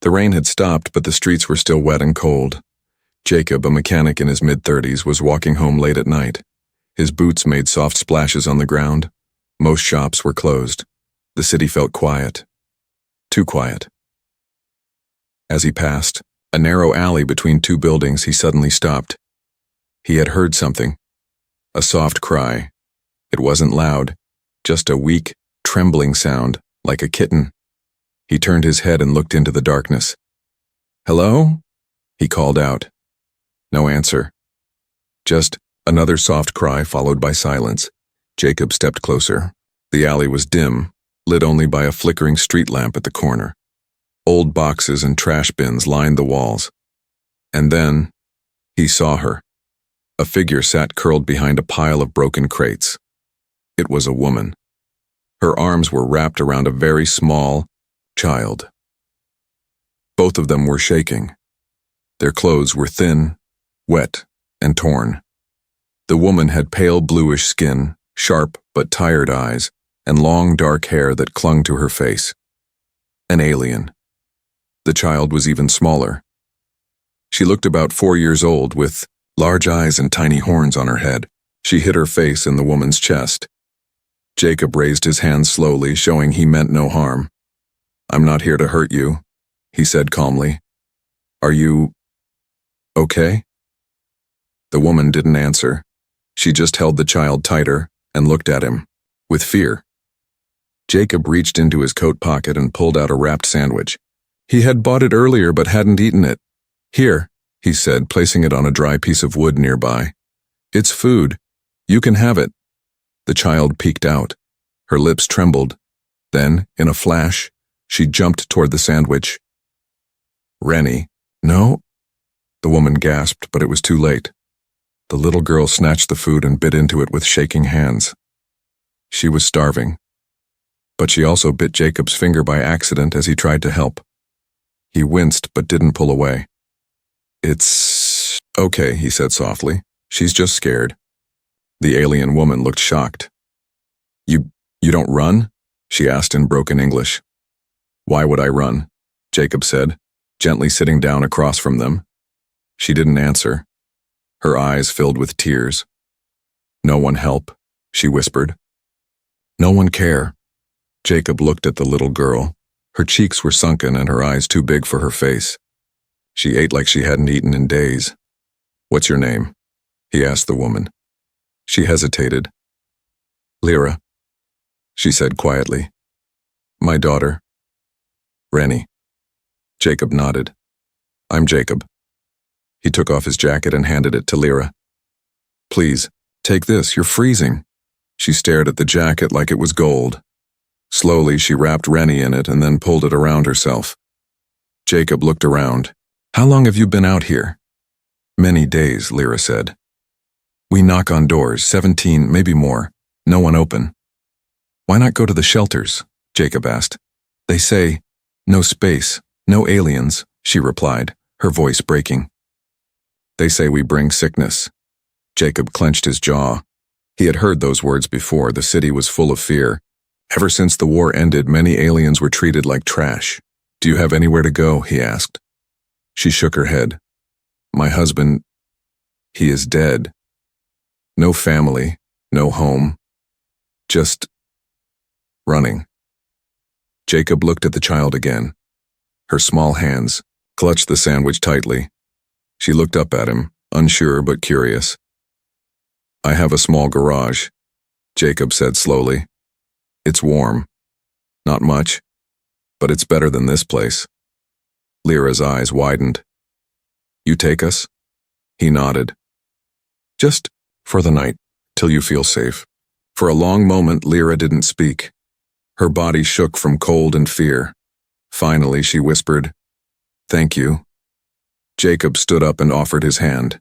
The rain had stopped, but the streets were still wet and cold. Jacob, a mechanic in his mid-30s, was walking home late at night. His boots made soft splashes on the ground. Most shops were closed. The city felt quiet. Too quiet. As he passed a narrow alley between two buildings, he suddenly stopped. He had heard something. A soft cry. It wasn't loud, just a weak, trembling sound, like a kitten. He turned his head and looked into the darkness. "Hello?" he called out. No answer. Just another soft cry followed by silence. Jacob stepped closer. The alley was dim, lit only by a flickering street lamp at the corner. Old boxes and trash bins lined the walls. And then, he saw her. A figure sat curled behind a pile of broken crates. It was a woman. Her arms were wrapped around a very small child. Both of them were shaking. Their clothes were thin, wet, and torn. The woman had pale bluish skin, sharp but tired eyes, and long dark hair that clung to her face. An alien. The child was even smaller. She looked about 4 years old, with large eyes and tiny horns on her head. She hid her face in the woman's chest. Jacob raised his hands slowly, showing he meant no harm. "I'm not here to hurt you," he said calmly. "Are you okay?" The woman didn't answer. She just held the child tighter and looked at him, with fear. Jacob reached into his coat pocket and pulled out a wrapped sandwich. He had bought it earlier but hadn't eaten it. "Here," he said, placing it on a dry piece of wood nearby. "It's food. You can have it." The child peeked out. Her lips trembled. Then, in a flash, she jumped toward the sandwich. "Rennie, no?" The woman gasped, but it was too late. The little girl snatched the food and bit into it with shaking hands. She was starving. But she also bit Jacob's finger by accident as he tried to help. He winced but didn't pull away. "It's okay," he said softly. "She's just scared." The alien woman looked shocked. You don't run?" she asked in broken English. "Why would I run?" Jacob said, gently sitting down across from them. She didn't answer. Her eyes filled with tears. "No one help," she whispered. "No one care." Jacob looked at the little girl. Her cheeks were sunken and her eyes too big for her face. She ate like she hadn't eaten in days. "What's your name?" he asked the woman. She hesitated. "Lyra," she said quietly. "My daughter." "Rennie." Jacob nodded. "I'm Jacob." He took off his jacket and handed it to Lyra. "Please, take this, you're freezing." She stared at the jacket like it was gold. Slowly, she wrapped Rennie in it and then pulled it around herself. Jacob looked around. "How long have you been out here?" "Many days," Lyra said. "We knock on doors, 17, maybe more. No one open." "Why not go to the shelters?" Jacob asked. "They say, no space, no aliens," she replied, her voice breaking. "They say we bring sickness." Jacob clenched his jaw. He had heard those words before. The city was full of fear. Ever since the war ended, many aliens were treated like trash. "Do you have anywhere to go?" he asked. She shook her head. "My husband, he is dead. No family, no home. Just running." Jacob looked at the child again. Her small hands clutched the sandwich tightly. She looked up at him, unsure but curious. "I have a small garage," Jacob said slowly. "It's warm. Not much, but it's better than this place." Lyra's eyes widened. "You take us?" He nodded. "Just for the night, till you feel safe." For a long moment, Lyra didn't speak. Her body shook from cold and fear. Finally, she whispered, "Thank you." Jacob stood up and offered his hand.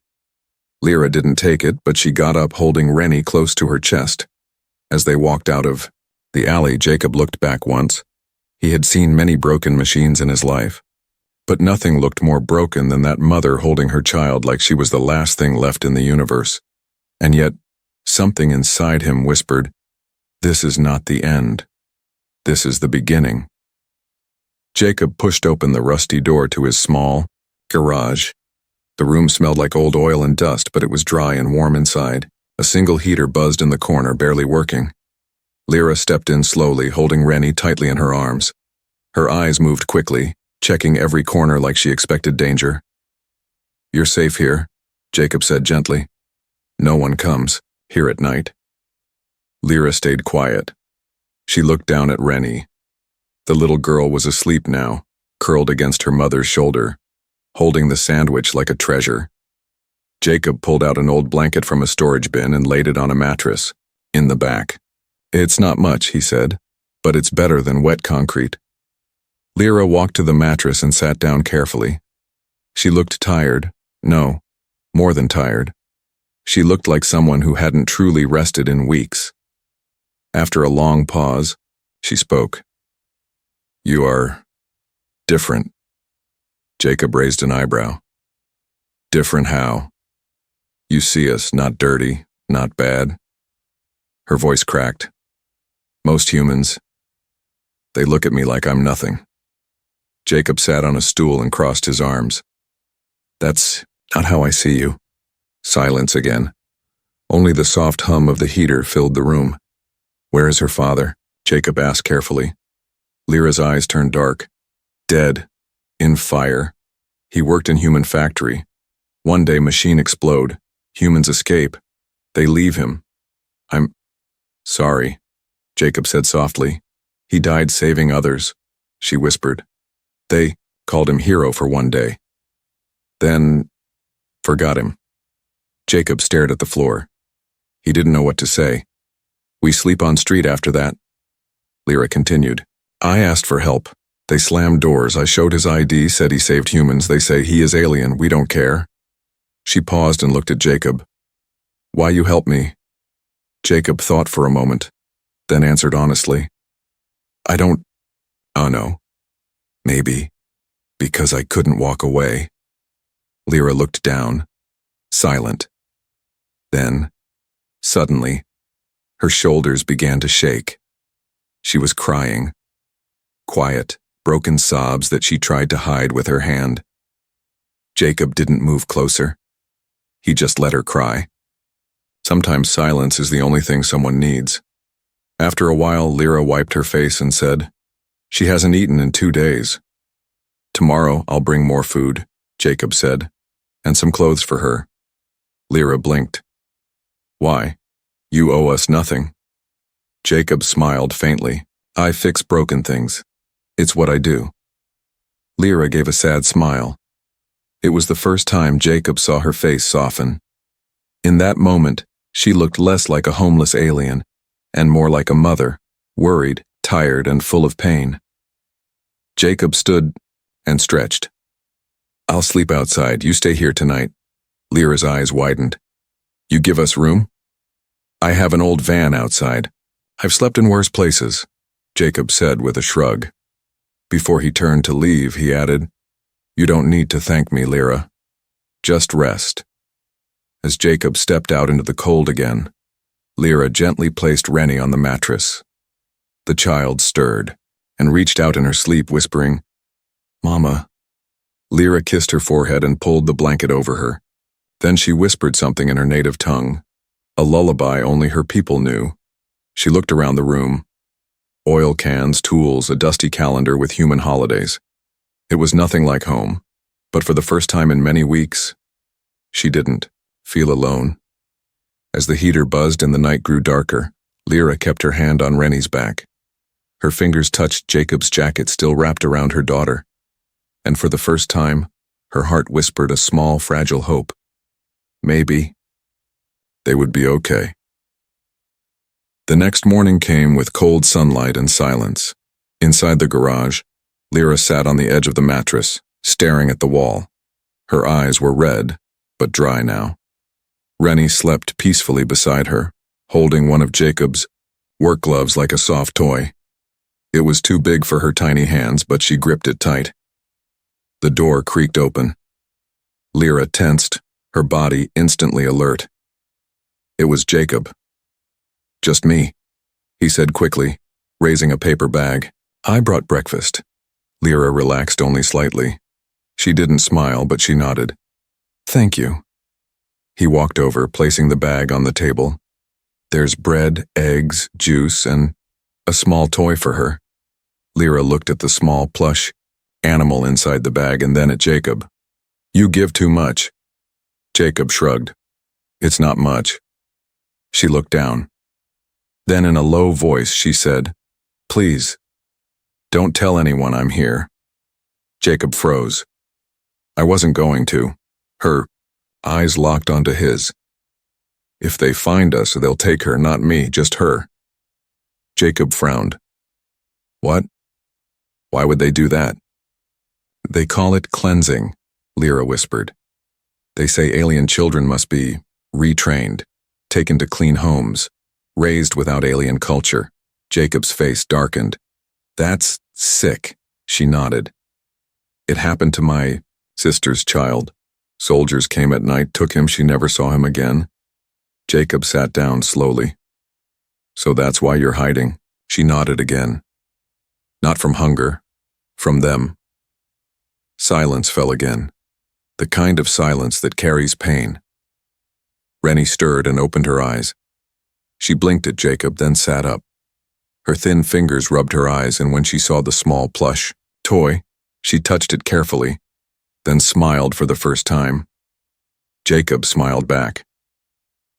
Lyra didn't take it, but she got up holding Rennie close to her chest. As they walked out of the alley, Jacob looked back once. He had seen many broken machines in his life, but nothing looked more broken than that mother holding her child like she was the last thing left in the universe. And yet, something inside him whispered, "This is not the end. This is the beginning." Jacob pushed open the rusty door to his small garage. The room smelled like old oil and dust, but it was dry and warm inside. A single heater buzzed in the corner, barely working. Lyra stepped in slowly, holding Rennie tightly in her arms. Her eyes moved quickly, checking every corner like she expected danger. "You're safe here," Jacob said gently. "No one comes here at night." Lyra stayed quiet. She looked down at Rennie. The little girl was asleep now, curled against her mother's shoulder, holding the sandwich like a treasure. Jacob pulled out an old blanket from a storage bin and laid it on a mattress, in the back. "It's not much," he said, "but it's better than wet concrete." Lyra walked to the mattress and sat down carefully. She looked tired. No, more than tired. She looked like someone who hadn't truly rested in weeks. After a long pause, she spoke. "You are different." Jacob raised an eyebrow. "Different how?" "You see us, not dirty, not bad." Her voice cracked. "Most humans, they look at me like I'm nothing." Jacob sat on a stool and crossed his arms. "That's not how I see you." Silence again. Only the soft hum of the heater filled the room. "Where is her father?" Jacob asked carefully. Lyra's eyes turned dark. "Dead. In fire. He worked in human factory. One day machine explode. Humans escape. They leave him. I'm sorry," Jacob said softly. "He died saving others," she whispered. "They called him hero for one day. Then forgot him." Jacob stared at the floor. He didn't know what to say. "We sleep on street after that," Lyra continued. "I asked for help. They slammed doors. I showed his ID, said he saved humans. They say he is alien. We don't care." She paused and looked at Jacob. "Why you help me?" Jacob thought for a moment, then answered honestly. "I don't. Oh no. Maybe. Because I couldn't walk away." Lyra looked down, silent. Then, suddenly, her shoulders began to shake. She was crying. Quiet, broken sobs that she tried to hide with her hand. Jacob didn't move closer. He just let her cry. Sometimes silence is the only thing someone needs. After a while, Lyra wiped her face and said, "She hasn't eaten in 2 days. Tomorrow I'll bring more food," Jacob said, "and some clothes for her." Lyra blinked. "Why? You owe us nothing." Jacob smiled faintly. "I fix broken things. It's what I do." Lyra gave a sad smile. It was the first time Jacob saw her face soften. In that moment, she looked less like a homeless alien, and more like a mother, worried, tired, and full of pain. Jacob stood and stretched. "I'll sleep outside. You stay here tonight." Lyra's eyes widened. "You give us room?" "I have an old van outside. I've slept in worse places," Jacob said with a shrug. Before he turned to leave, he added, "You don't need to thank me, Lyra. Just rest." As Jacob stepped out into the cold again, Lyra gently placed Rennie on the mattress. The child stirred and reached out in her sleep, whispering, "Mama." Lyra kissed her forehead and pulled the blanket over her. Then she whispered something in her native tongue, a lullaby only her people knew. She looked around the room. Oil cans, tools, a dusty calendar with human holidays. It was nothing like home, but for the first time in many weeks, she didn't feel alone. As the heater buzzed and the night grew darker, Lyra kept her hand on Rennie's back. Her fingers touched Jacob's jacket still wrapped around her daughter, and for the first time, her heart whispered a small, fragile hope. Maybe they would be okay. The next morning came with cold sunlight and silence. Inside the garage, Lyra sat on the edge of the mattress, staring at the wall. Her eyes were red, but dry now. Rennie slept peacefully beside her, holding one of Jacob's work gloves like a soft toy. It was too big for her tiny hands, but she gripped it tight. The door creaked open. Lyra tensed, her body instantly alert. It was Jacob. "Just me," he said quickly, raising a paper bag. "I brought breakfast." Lyra relaxed only slightly. She didn't smile, but she nodded. Thank you. He walked over, placing the bag on the table. There's bread, eggs, juice, and a small toy for her. Lyra looked at the small, plush animal inside the bag and then at Jacob. You give too much. Jacob shrugged. It's not much. She looked down. Then in a low voice she said, Please, don't tell anyone I'm here. Jacob froze. I wasn't going to. Her eyes locked onto his. If they find us, they'll take her, not me, just her. Jacob frowned. What? Why would they do that? They call it cleansing, Lyra whispered. They say alien children must be retrained, taken to clean homes, raised without alien culture. Jacob's face darkened. That's sick, she nodded. It happened to my sister's child. Soldiers came at night, took him, she never saw him again. Jacob sat down slowly. So that's why you're hiding? She nodded again. Not from hunger, from them. Silence fell again, the kind of silence that carries pain. Rennie stirred and opened her eyes. She blinked at Jacob, then sat up. Her thin fingers rubbed her eyes, and when she saw the small plush toy, she touched it carefully, then smiled for the first time. Jacob smiled back.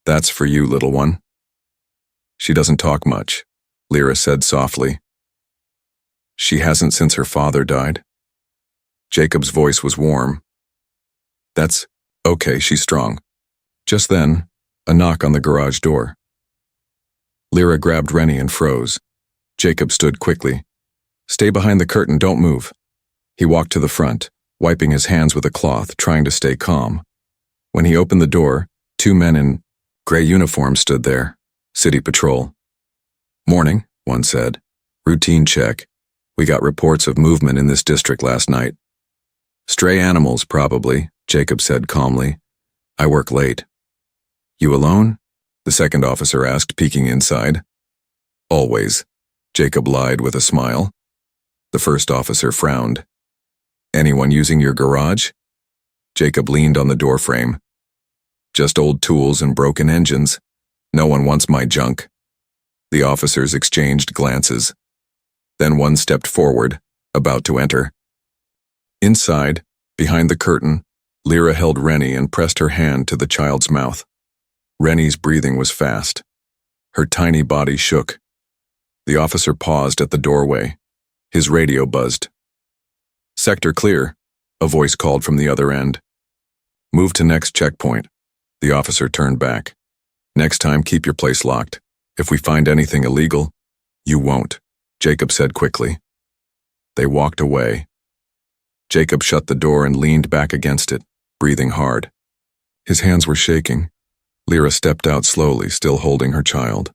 That's for you, little one. She doesn't talk much, Lyra said softly. She hasn't since her father died. Jacob's voice was warm. That's okay, she's strong. Just then, a knock on the garage door. Lyra grabbed Rennie and froze. Jacob stood quickly. Stay behind the curtain, don't move. He walked to the front, wiping his hands with a cloth, trying to stay calm. When he opened the door, two men in gray uniforms stood there. City patrol. Morning, one said. Routine check. We got reports of movement in this district last night. Stray animals, probably, Jacob said calmly. I work late. You alone? The second officer asked, peeking inside. Always, Jacob lied with a smile. The first officer frowned. Anyone using your garage? Jacob leaned on the doorframe. Just old tools and broken engines. No one wants my junk. The officers exchanged glances. Then one stepped forward, about to enter. Inside, behind the curtain, Lyra held Rennie and pressed her hand to the child's mouth. Rennie's breathing was fast. Her tiny body shook. The officer paused at the doorway. His radio buzzed. Sector clear, a voice called from the other end. Move to next checkpoint. The officer turned back. Next time, keep your place locked. If we find anything illegal, you won't, Jacob said quickly. They walked away. Jacob shut the door and leaned back against it, breathing hard. His hands were shaking. Lyra stepped out slowly, still holding her child.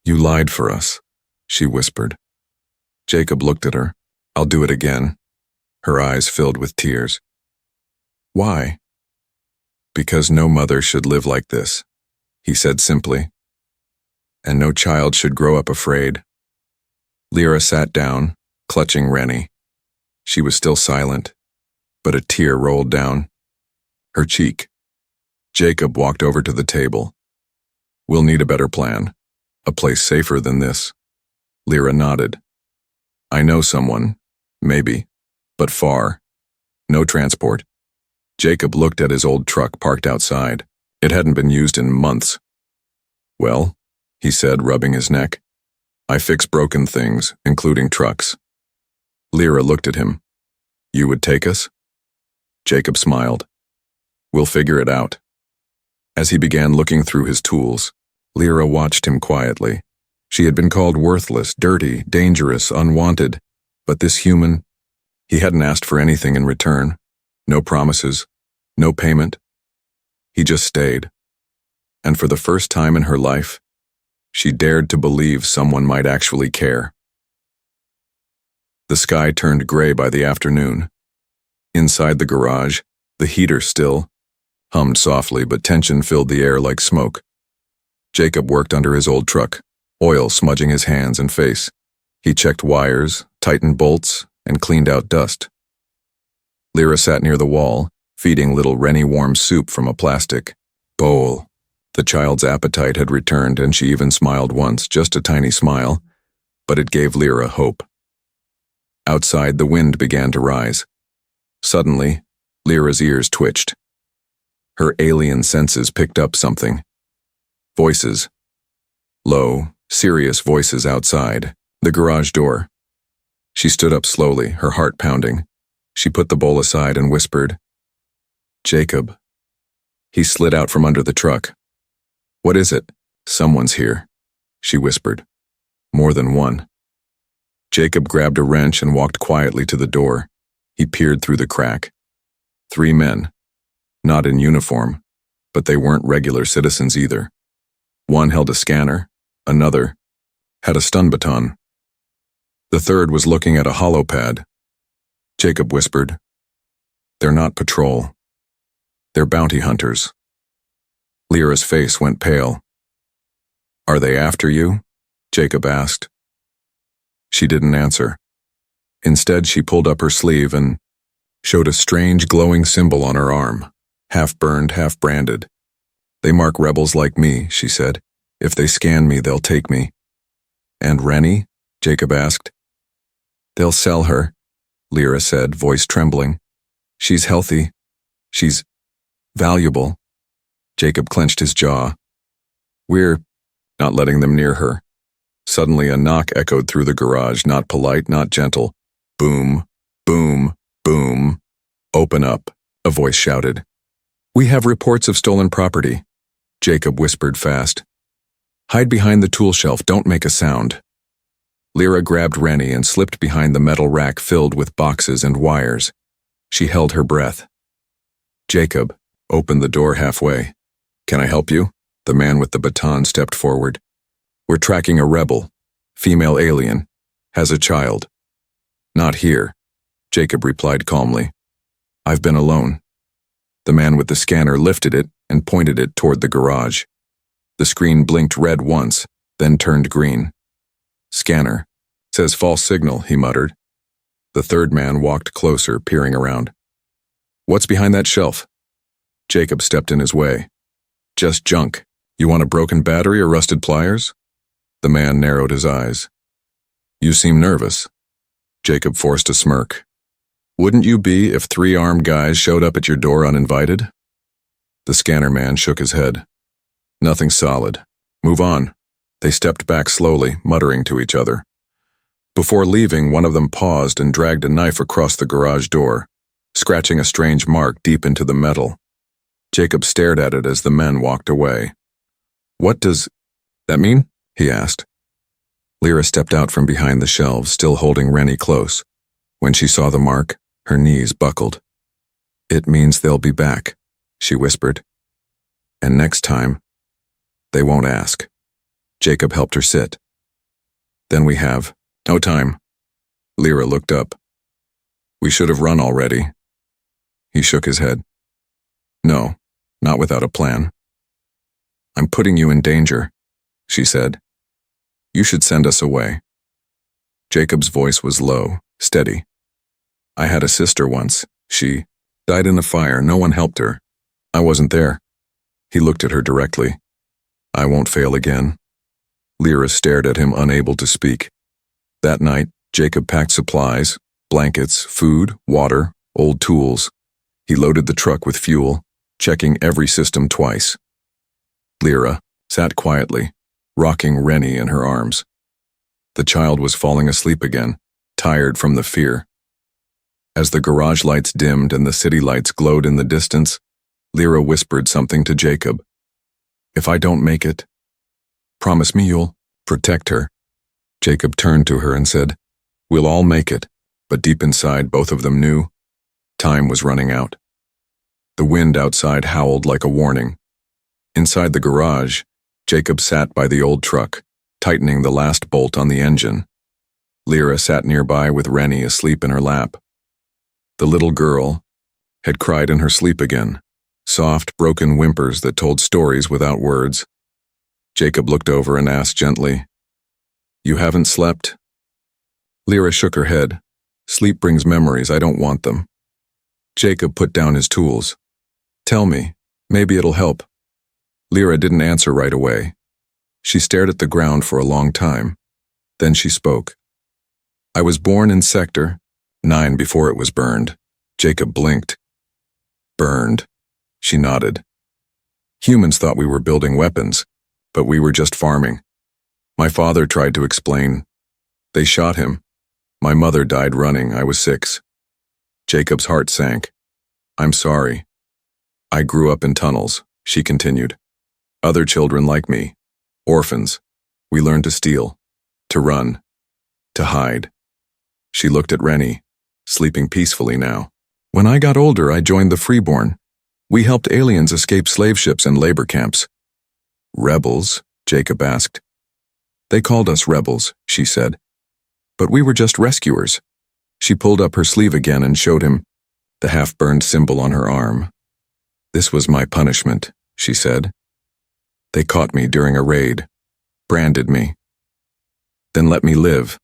You lied for us, she whispered. Jacob looked at her. I'll do it again. Her eyes filled with tears. Why? Because no mother should live like this, he said simply. And no child should grow up afraid. Lyra sat down, clutching Rennie. She was still silent, but a tear rolled down her cheek. Jacob walked over to the table. We'll need a better plan, a place safer than this. Lyra nodded. I know someone, maybe, but far. No transport. Jacob looked at his old truck parked outside. It hadn't been used in months. Well, he said, rubbing his neck. I fix broken things, including trucks. Lyra looked at him. You would take us? Jacob smiled. We'll figure it out. As he began looking through his tools, Lyra watched him quietly. She had been called worthless, dirty, dangerous, unwanted, but this human, he hadn't asked for anything in return. No promises, no payment. He just stayed. And for the first time in her life, she dared to believe someone might actually care. The sky turned gray by the afternoon. Inside the garage, the heater still hummed softly, but tension filled the air like smoke. Jacob worked under his old truck, oil smudging his hands and face. He checked wires, tightened bolts, and cleaned out dust. Lyra sat near the wall, feeding little Rennie warm soup from a plastic bowl. The child's appetite had returned, and she even smiled once, just a tiny smile, but it gave Lyra hope. Outside, the wind began to rise. Suddenly, Lyra's ears twitched. Her alien senses picked up something. Voices. Low, serious voices outside, the garage door. She stood up slowly, her heart pounding. She put the bowl aside and whispered, "Jacob." He slid out from under the truck. "What is it?" "Someone's here," she whispered. "More than one." Jacob grabbed a wrench and walked quietly to the door. He peered through the crack. 3 men. Not in uniform, but they weren't regular citizens either. One held a scanner, another had a stun baton. The third was looking at a holopad. Jacob whispered, "They're not patrol. They're bounty hunters." Lyra's face went pale. "Are they after you?" Jacob asked. She didn't answer. Instead, she pulled up her sleeve and showed a strange glowing symbol on her arm, half burned, half branded. "They mark rebels like me," she said. "If they scan me, they'll take me." "And Rennie?" Jacob asked. "They'll sell her," Lyra said, voice trembling. "She's healthy. She's valuable." Jacob clenched his jaw. "We're not letting them near her." Suddenly a knock echoed through the garage, not polite, not gentle. Boom, boom, boom. "Open up," a voice shouted. "We have reports of stolen property," Jacob whispered fast. "Hide behind the tool shelf, don't make a sound." Lyra grabbed Rennie and slipped behind the metal rack filled with boxes and wires. She held her breath. Jacob opened the door halfway. "Can I help you?" The man with the baton stepped forward. "We're tracking a rebel, female alien, has a child." "Not here," Jacob replied calmly. "I've been alone." The man with the scanner lifted it and pointed it toward the garage. The screen blinked red once, then turned green. "Scanner. Says false signal," he muttered. The third man walked closer, peering around. "What's behind that shelf?" Jacob stepped in his way. "Just junk. You want a broken battery or rusted pliers?" The man narrowed his eyes. "You seem nervous." Jacob forced a smirk. "Wouldn't you be if 3 armed guys showed up at your door uninvited?" The scanner man shook his head. "Nothing solid. Move on." They stepped back slowly, muttering to each other. Before leaving, one of them paused and dragged a knife across the garage door, scratching a strange mark deep into the metal. Jacob stared at it as the men walked away. "What does that mean?" he asked. Lyra stepped out from behind the shelves, still holding Rennie close. When she saw the mark, her knees buckled. "It means they'll be back," she whispered. "And next time, they won't ask." Jacob helped her sit. "Then we have no time." Lyra looked up. "We should have run already." He shook his head. "No, not without a plan." "I'm putting you in danger," she said. "You should send us away." Jacob's voice was low, steady. "I had a sister once. She died in a fire. No one helped her. I wasn't there." He looked at her directly. "I won't fail again." Lyra stared at him, unable to speak. That night, Jacob packed supplies, blankets, food, water, old tools. He loaded the truck with fuel, checking every system twice. Lyra sat quietly, rocking Rennie in her arms. The child was falling asleep again, tired from the fear. As the garage lights dimmed and the city lights glowed in the distance, Lyra whispered something to Jacob. "If I don't make it, promise me you'll protect her." Jacob turned to her and said, "We'll all make it," but deep inside both of them knew time was running out. The wind outside howled like a warning. Inside the garage, Jacob sat by the old truck, tightening the last bolt on the engine. Lyra sat nearby with Rennie asleep in her lap. The little girl had cried in her sleep again, soft, broken whimpers that told stories without words. Jacob looked over and asked gently, "You haven't slept?" Lyra shook her head. Sleep brings memories, I don't want them. Jacob put down his tools. Tell me, maybe it'll help. Lyra didn't answer right away. She stared at the ground for a long time. Then she spoke. I was born in Sector 9 before it was burned. Jacob blinked. Burned. She nodded. Humans thought we were building weapons, but we were just farming. My father tried to explain. They shot him. My mother died running. I was 6. Jacob's heart sank. I'm sorry. I grew up in tunnels, she continued. Other children like me. Orphans. We learned to steal, to run, to hide. She looked at Rennie, sleeping peacefully now. When I got older, I joined the Freeborn. We helped aliens escape slave ships and labor camps. Rebels? Jacob asked. They called us rebels, she said. But we were just rescuers. She pulled up her sleeve again and showed him the half-burned symbol on her arm. This was my punishment, she said. They caught me during a raid, branded me, then let me live,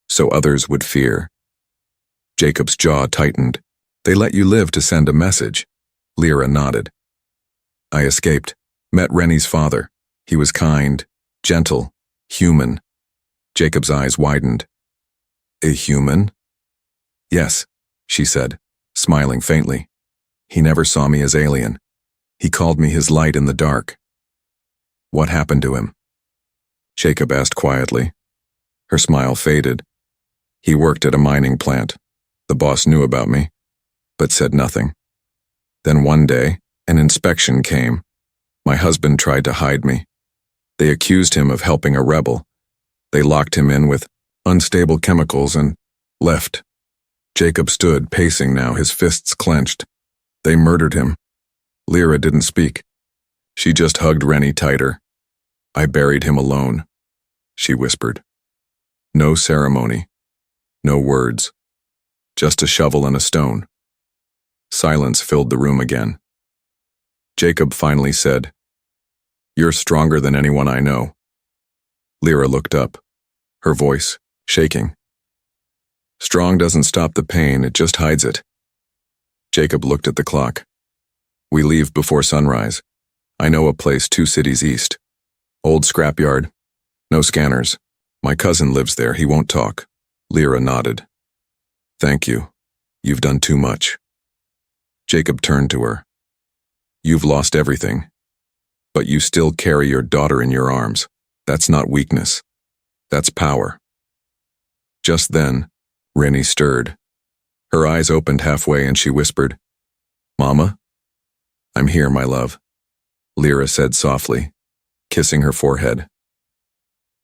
so others would fear. Jacob's jaw tightened. They let you live to send a message. Lyra nodded. I escaped, met Rennie's father. He was kind, gentle, human. Jacob's eyes widened. A human? Yes, she said, smiling faintly. He never saw me as alien. He called me his light in the dark. What happened to him? Jacob asked quietly. Her smile faded. He worked at a mining plant. The boss knew about me, but said nothing. Then one day, an inspection came. My husband tried to hide me. They accused him of helping a rebel. They locked him in with unstable chemicals and left. Jacob stood, pacing now, his fists clenched. They murdered him. Lyra didn't speak. She just hugged Rennie tighter. I buried him alone, she whispered. No ceremony, no words, just a shovel and a stone. Silence filled the room again. Jacob finally said, You're stronger than anyone I know. Lyra looked up, her voice shaking. Strong doesn't stop the pain, it just hides it. Jacob looked at the clock. We leave before sunrise. I know a place 2 cities east. Old scrapyard. No scanners. My cousin lives there, he won't talk. Lyra nodded. Thank you. You've done too much. Jacob turned to her. You've lost everything. But you still carry your daughter in your arms. That's not weakness. That's power. Just then, Rennie stirred. Her eyes opened halfway and she whispered, Mama? I'm here, my love, Lyra said softly, kissing her forehead.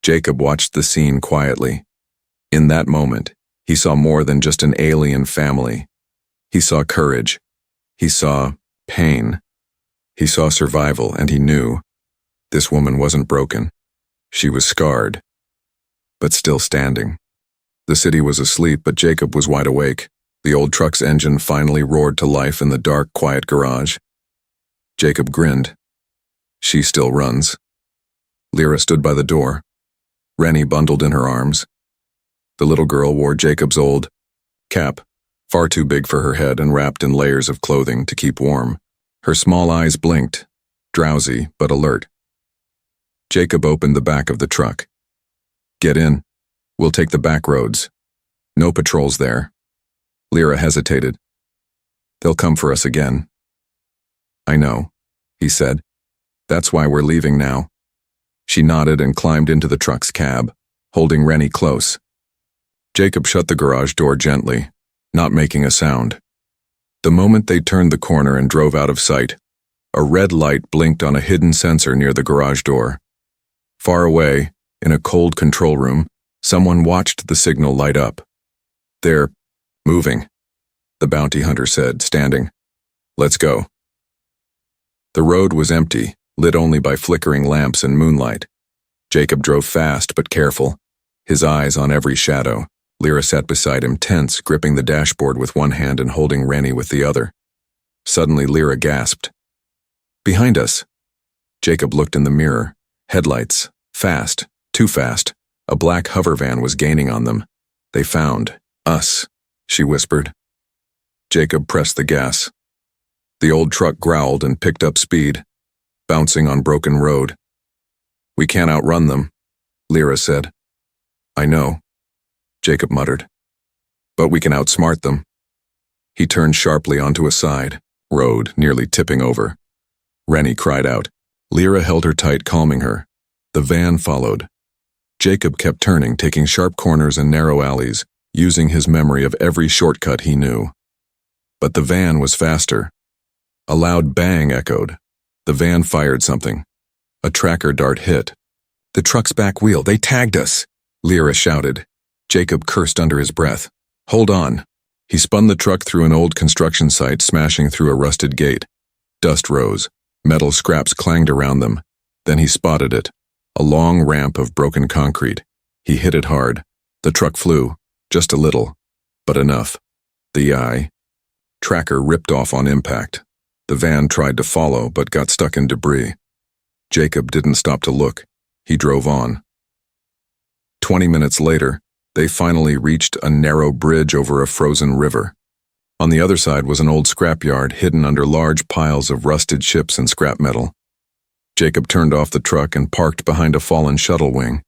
Jacob watched the scene quietly. In that moment, he saw more than just an alien family. He saw courage. He saw pain. He saw survival, and he knew this woman wasn't broken. She was scarred, but still standing. The city was asleep, but Jacob was wide awake. The old truck's engine finally roared to life in the dark, quiet garage. Jacob grinned. She still runs. Lyra stood by the door, Rennie bundled in her arms. The little girl wore Jacob's old cap, far too big for her head and wrapped in layers of clothing to keep warm. Her small eyes blinked, drowsy but alert. Jacob opened the back of the truck. Get in. We'll take the back roads. No patrols there. Lyra hesitated. They'll come for us again. I know, he said. That's why we're leaving now. She nodded and climbed into the truck's cab, holding Rennie close. Jacob shut the garage door gently, not making a sound. The moment they turned the corner and drove out of sight, a red light blinked on a hidden sensor near the garage door. Far away, in a cold control room, someone watched the signal light up. They're moving, the bounty hunter said, standing. Let's go. The road was empty, lit only by flickering lamps and moonlight. Jacob drove fast but careful, his eyes on every shadow. Lyra sat beside him, tense, gripping the dashboard with one hand and holding Rennie with the other. Suddenly, Lyra gasped. Behind us. Jacob looked in the mirror. Headlights. Fast. Too fast. A black hover van was gaining on them. They found us. she whispered. Jacob pressed the gas. The old truck growled and picked up speed, bouncing on broken road. We can't outrun them, Lyra said. I know, Jacob muttered. But we can outsmart them. He turned sharply onto a side road, nearly tipping over. Rennie cried out. Lyra held her tight, calming her. The van followed. Jacob kept turning, taking sharp corners and narrow alleys, using his memory of every shortcut he knew. But the van was faster. A loud bang echoed. The van fired something. A tracker dart hit. The truck's back wheel, they tagged us, Lyra shouted. Jacob cursed under his breath. Hold on. He spun the truck through an old construction site, smashing through a rusted gate. Dust rose. Metal scraps clanged around them. Then he spotted it. A long ramp of broken concrete. He hit it hard. The truck flew. Just a little. But enough. The tracker ripped off on impact. The van tried to follow, but got stuck in debris. Jacob didn't stop to look. He drove on. 20 minutes later, they finally reached a narrow bridge over a frozen river. On the other side was an old scrapyard hidden under large piles of rusted ships and scrap metal. Jacob turned off the truck and parked behind a fallen shuttle wing.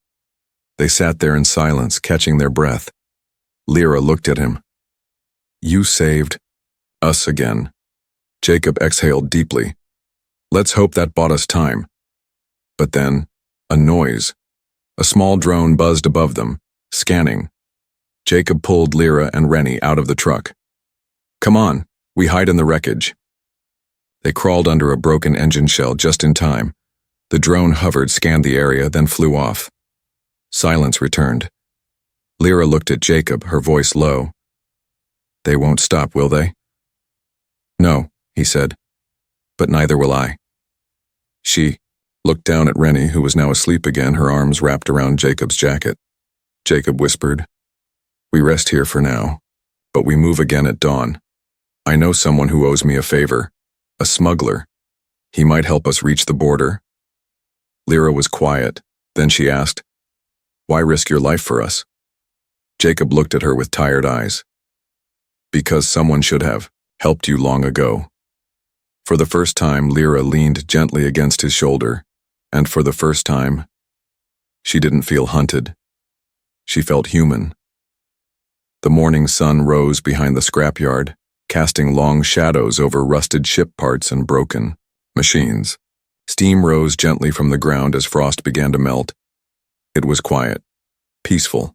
They sat there in silence, catching their breath. Lyra looked at him. You saved us again. Jacob exhaled deeply. Let's hope that bought us time. But then, a noise. A small drone buzzed above them, scanning. Jacob pulled Lyra and Rennie out of the truck. Come on, we hide in the wreckage. They crawled under a broken engine shell just in time. The drone hovered, scanned the area, then flew off. Silence returned. Lyra looked at Jacob, her voice low. They won't stop, will they? No, he said. But neither will I. She looked down at Rennie, who was now asleep again, her arms wrapped around Jacob's jacket. Jacob whispered, We rest here for now, but we move again at dawn. I know someone who owes me a favor, a smuggler. He might help us reach the border. Lyra was quiet. Then she asked, Why risk your life for us? Jacob looked at her with tired eyes. Because someone should have helped you long ago. For the first time, Lyra leaned gently against his shoulder, and for the first time, she didn't feel hunted. She felt human. The morning sun rose behind the scrapyard, casting long shadows over rusted ship parts and broken machines. Steam rose gently from the ground as frost began to melt. It was quiet, peaceful.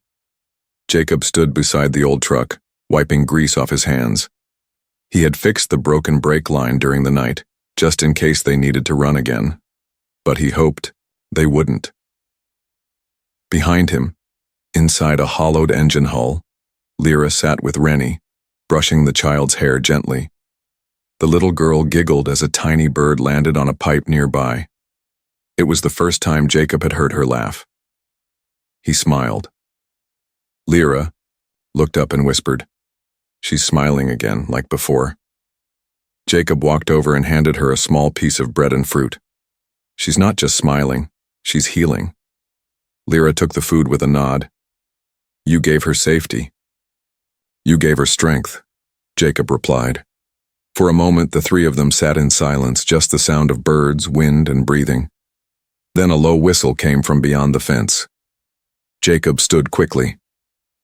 Jacob stood beside the old truck, wiping grease off his hands. He had fixed the broken brake line during the night, just in case they needed to run again. But he hoped they wouldn't. Behind him, inside a hollowed engine hull, Lyra sat with Rennie, brushing the child's hair gently. The little girl giggled as a tiny bird landed on a pipe nearby. It was the first time Jacob had heard her laugh. He smiled. Lyra looked up and whispered, She's smiling again, like before. Jacob walked over and handed her a small piece of bread and fruit. She's not just smiling, she's healing. Lyra took the food with a nod. You gave her safety. You gave her strength, Jacob replied. For a moment, the three of them sat in silence, just the sound of birds, wind, and breathing. Then a low whistle came from beyond the fence. Jacob stood quickly.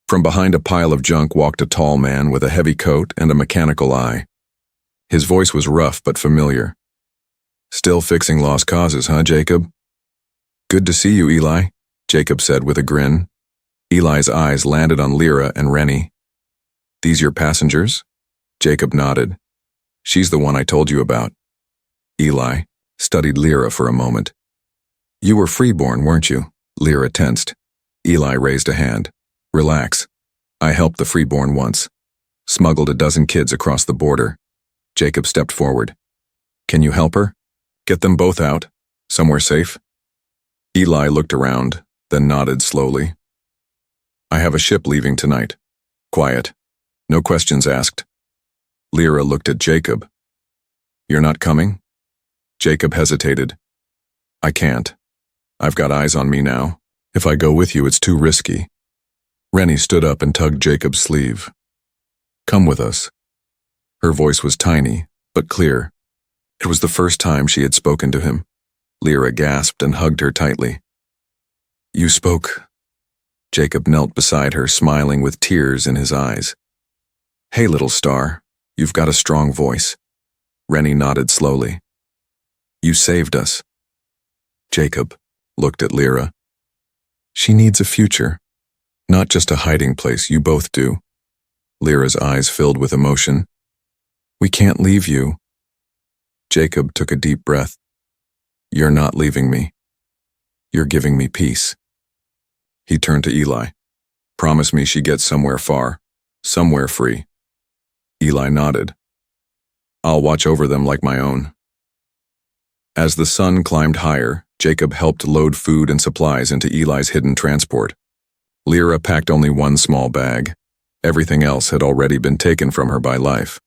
From behind a pile of junk walked a tall man with a heavy coat and a mechanical eye. His voice was rough but familiar. Still fixing lost causes, huh, Jacob? Good to see you, Eli, Jacob said with a grin. Eli's eyes landed on Lyra and Rennie. These your passengers? Jacob nodded. She's the one I told you about. Eli studied Lyra for a moment. You were freeborn, weren't you? Lyra tensed. Eli raised a hand. Relax. I helped the freeborn once. Smuggled a dozen kids across the border. Jacob stepped forward. Can you help her? Get them both out? Somewhere safe? Eli looked around, then nodded slowly. I have a ship leaving tonight. Quiet. No questions asked. Lyra looked at Jacob. You're not coming? Jacob hesitated. I can't. I've got eyes on me now. If I go with you, it's too risky. Rennie stood up and tugged Jacob's sleeve. Come with us. Her voice was tiny, but clear. It was the first time she had spoken to him. Lyra gasped and hugged her tightly. You spoke. Jacob knelt beside her, smiling with tears in his eyes. Hey, little star, you've got a strong voice. Rennie nodded slowly. You saved us. Jacob looked at Lyra. She needs a future, not just a hiding place. You both do. Lyra's eyes filled with emotion. We can't leave you. Jacob took a deep breath. You're not leaving me. You're giving me peace. He turned to Eli. Promise me she gets somewhere far, somewhere free. Eli nodded. I'll watch over them like my own. As the sun climbed higher, Jacob helped load food and supplies into Eli's hidden transport. Lyra packed only one small bag. Everything else had already been taken from her by life.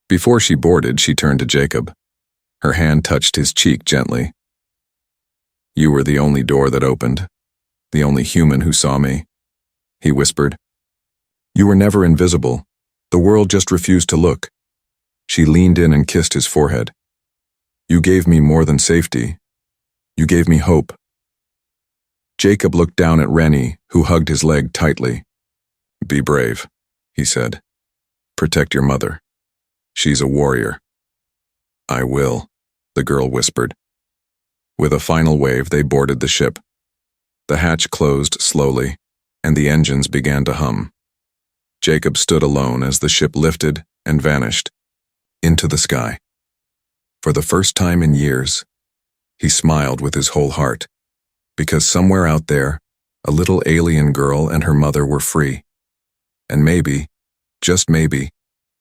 Before she boarded, she turned to Jacob. Her hand touched his cheek gently. You were the only door that opened, the only human who saw me, he whispered. You were never invisible. The world just refused to look. She leaned in and kissed his forehead. You gave me more than safety. You gave me hope. Jacob looked down at Rennie, who hugged his leg tightly. Be brave, he said. Protect your mother. She's a warrior. I will, the girl whispered. With a final wave, they boarded the ship. The hatch closed slowly, and the engines began to hum. Jacob stood alone as the ship lifted and vanished into the sky. For the first time in years, he smiled with his whole heart, because somewhere out there, a little alien girl and her mother were free. And maybe, just maybe,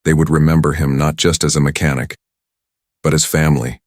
they would remember him not just as a mechanic, but as family.